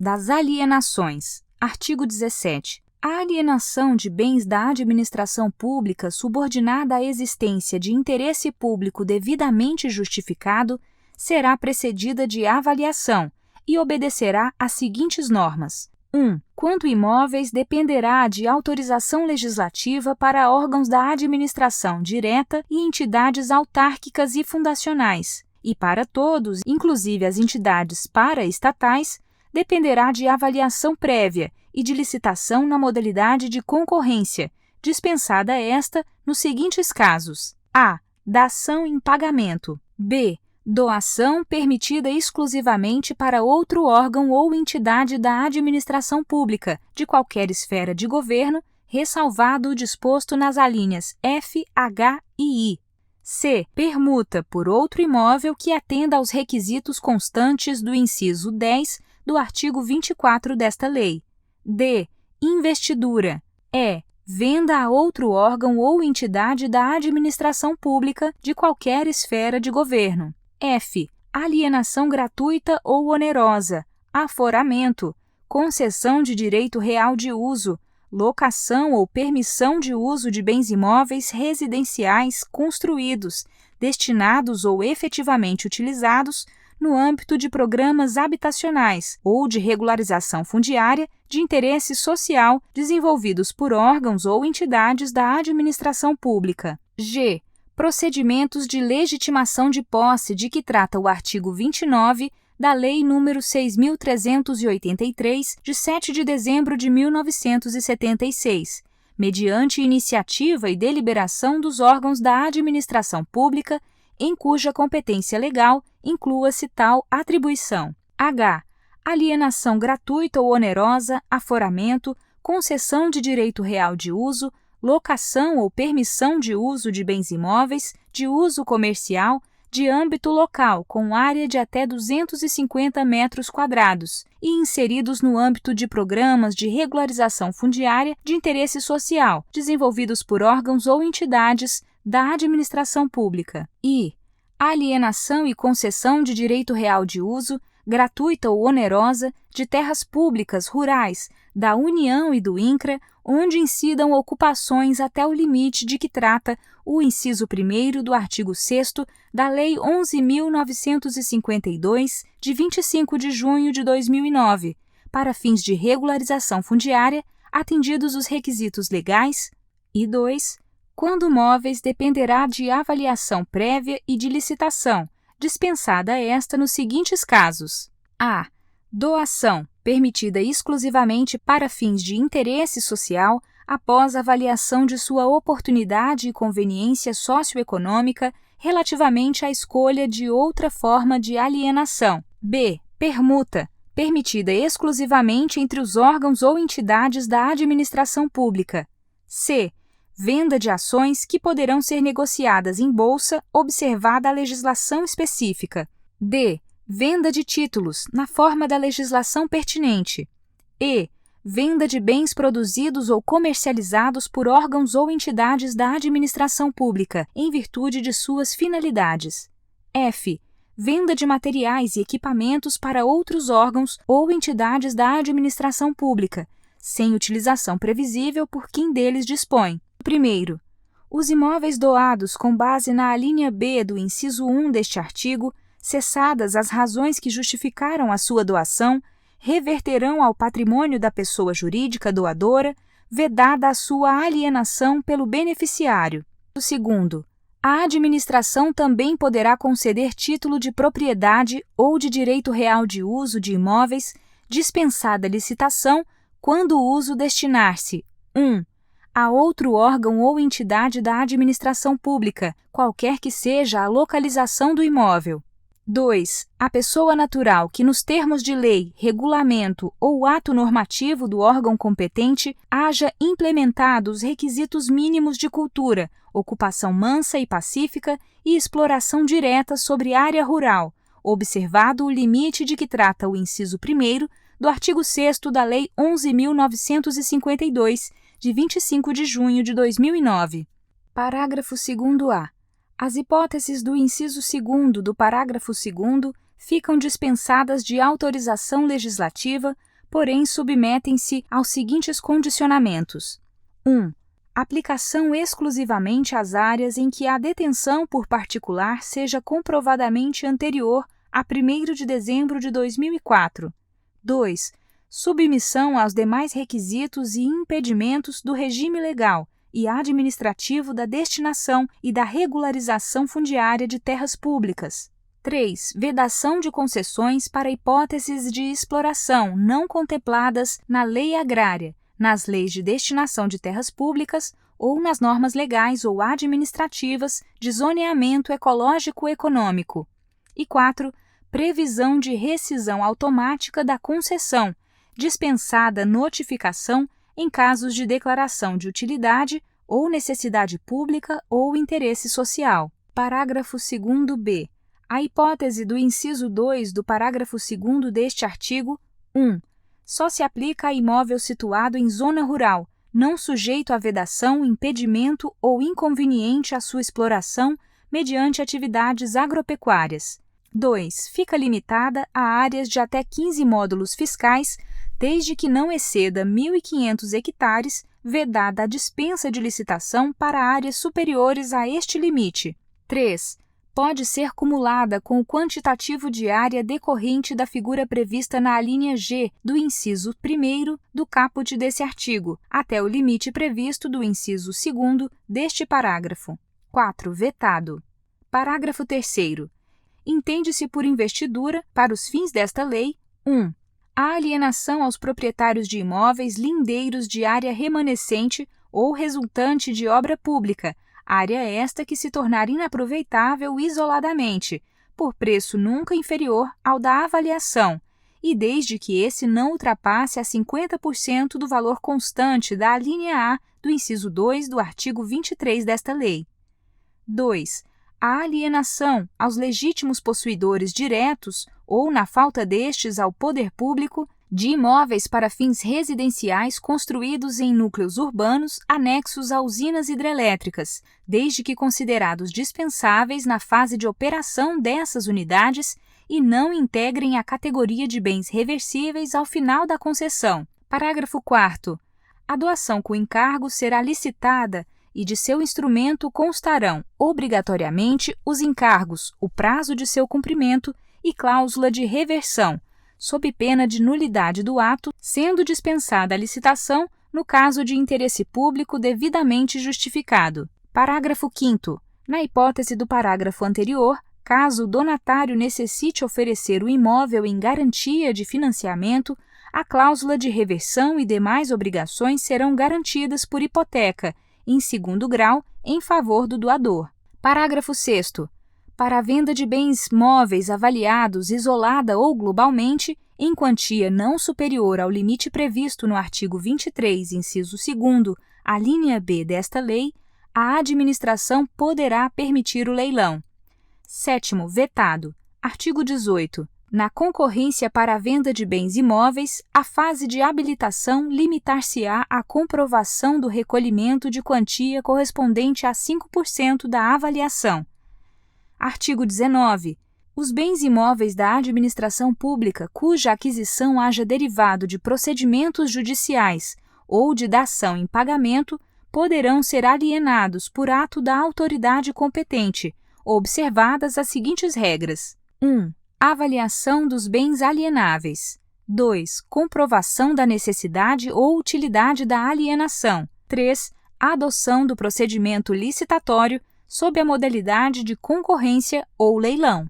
das alienações. Artigo 17. A alienação de bens da administração pública subordinada à existência de interesse público devidamente justificado será precedida de avaliação e obedecerá às seguintes normas. 1. Quanto imóveis, dependerá de autorização legislativa para órgãos da administração direta e entidades autárquicas e fundacionais, e para todos, inclusive as entidades paraestatais, dependerá de avaliação prévia e de licitação na modalidade de concorrência, dispensada esta nos seguintes casos: a. Dação em pagamento. B. Doação permitida exclusivamente para outro órgão ou entidade da administração pública, de qualquer esfera de governo, ressalvado o disposto nas alíneas F, H e I. C. Permuta por outro imóvel que atenda aos requisitos constantes do inciso 10 do artigo 24 desta lei. D. Investidura. E. Venda a outro órgão ou entidade da administração pública de qualquer esfera de governo. F. Alienação gratuita ou onerosa, aforamento, concessão de direito real de uso, locação ou permissão de uso de bens imóveis residenciais construídos, destinados ou efetivamente utilizados no âmbito de programas habitacionais ou de regularização fundiária de interesse social desenvolvidos por órgãos ou entidades da administração pública. G. Procedimentos de legitimação de posse de que trata o artigo 29 da Lei nº 6.383, de 7 de dezembro de 1976, mediante iniciativa e deliberação dos órgãos da administração pública em cuja competência legal inclua-se tal atribuição. H. Alienação gratuita ou onerosa, aforamento, concessão de direito real de uso, locação ou permissão de uso de bens imóveis de uso comercial de âmbito local com área de até 250 metros quadrados e inseridos no âmbito de programas de regularização fundiária de interesse social desenvolvidos por órgãos ou entidades da administração pública. I. Alienação e concessão de direito real de uso, gratuita ou onerosa, de terras públicas rurais da União e do INCRA, onde incidam ocupações até o limite de que trata o inciso 1º do artigo 6º da Lei 11.952, de 25 de junho de 2009, para fins de regularização fundiária, atendidos os requisitos legais. E 2. Quando móveis dependerá de avaliação prévia e de licitação, dispensada esta nos seguintes casos: a. Doação, permitida exclusivamente para fins de interesse social, após avaliação de sua oportunidade e conveniência socioeconômica relativamente à escolha de outra forma de alienação. B. Permuta, permitida exclusivamente entre os órgãos ou entidades da administração pública. C. Venda de ações que poderão ser negociadas em bolsa, observada a legislação específica. D. Venda de títulos, na forma da legislação pertinente. E. Venda de bens produzidos ou comercializados por órgãos ou entidades da administração pública, em virtude de suas finalidades. F. Venda de materiais e equipamentos para outros órgãos ou entidades da administração pública, sem utilização previsível por quem deles dispõe. Primeiro, os imóveis doados com base na alínea B do inciso 1 deste artigo, cessadas as razões que justificaram a sua doação, reverterão ao patrimônio da pessoa jurídica doadora, vedada a sua alienação pelo beneficiário. Segundo, a administração também poderá conceder título de propriedade ou de direito real de uso de imóveis, dispensada licitação, quando o uso destinar-se: 1. A outro órgão ou entidade da administração pública, qualquer que seja a localização do imóvel. 2. A pessoa natural que, nos termos de lei, regulamento ou ato normativo do órgão competente, haja implementado os requisitos mínimos de cultura, ocupação mansa e pacífica e exploração direta sobre área rural, observado o limite de que trata o inciso 1º do artigo 6º da Lei 11.952, de 25 de junho de 2009. Parágrafo 2º-A. As hipóteses do inciso 2º do parágrafo 2º ficam dispensadas de autorização legislativa porém submetem-se aos seguintes condicionamentos: 1. Aplicação exclusivamente às áreas em que a detenção por particular seja comprovadamente anterior a 1º de dezembro de 2004. 2. Submissão aos demais requisitos e impedimentos do regime legal e administrativo da destinação e da regularização fundiária de terras públicas. 3. Vedação de concessões para hipóteses de exploração não contempladas na lei agrária, nas leis de destinação de terras públicas ou nas normas legais ou administrativas de zoneamento ecológico-econômico. E 4. Previsão de rescisão automática da concessão, dispensada notificação em casos de declaração de utilidade ou necessidade pública ou interesse social. Parágrafo 2º-B. A hipótese do inciso 2 do parágrafo 2º deste artigo, 1. Só se aplica a imóvel situado em zona rural, não sujeito a vedação, impedimento ou inconveniente à sua exploração mediante atividades agropecuárias. 2. Fica limitada a áreas de até 15 módulos fiscais, desde que não exceda 1.500 hectares, vedada a dispensa de licitação para áreas superiores a este limite. 3. Pode ser cumulada com o quantitativo de área decorrente da figura prevista na alínea G do inciso 1º do caput desse artigo, até o limite previsto do inciso 2º deste parágrafo. 4. Vetado. Parágrafo 3º. Entende-se por investidura, para os fins desta lei, 1. A alienação aos proprietários de imóveis lindeiros de área remanescente ou resultante de obra pública, área esta que se tornar inaproveitável isoladamente, por preço nunca inferior ao da avaliação, e desde que esse não ultrapasse a 50% do valor constante da alínea A do inciso 2 do artigo 23 desta lei. 2. A alienação aos legítimos possuidores diretos ou, na falta destes, ao poder público, de imóveis para fins residenciais construídos em núcleos urbanos anexos a usinas hidrelétricas, desde que considerados dispensáveis na fase de operação dessas unidades e não integrem a categoria de bens reversíveis ao final da concessão. Parágrafo 4º. A doação com encargo será licitada e de seu instrumento constarão, obrigatoriamente, os encargos, o prazo de seu cumprimento e cláusula de reversão, sob pena de nulidade do ato, sendo dispensada a licitação no caso de interesse público devidamente justificado. Parágrafo 5º. Na hipótese do parágrafo anterior, caso o donatário necessite oferecer o imóvel em garantia de financiamento, a cláusula de reversão e demais obrigações serão garantidas por hipoteca, em segundo grau, em favor do doador. Parágrafo 6º. Para a venda de bens móveis avaliados isolada ou globalmente, em quantia não superior ao limite previsto no artigo 23, inciso 2º, a linha B desta lei, a administração poderá permitir o leilão. 7º. Vetado. Artigo 18. Na concorrência para a venda de bens imóveis, a fase de habilitação limitar-se-á à comprovação do recolhimento de quantia correspondente a 5% da avaliação. Artigo 19. Os bens imóveis da administração pública cuja aquisição haja derivado de procedimentos judiciais ou de dação em pagamento poderão ser alienados por ato da autoridade competente, observadas as seguintes regras: 1. Avaliação dos bens alienáveis. 2. Comprovação da necessidade ou utilidade da alienação. 3. Adoção do procedimento licitatório sob a modalidade de concorrência ou leilão.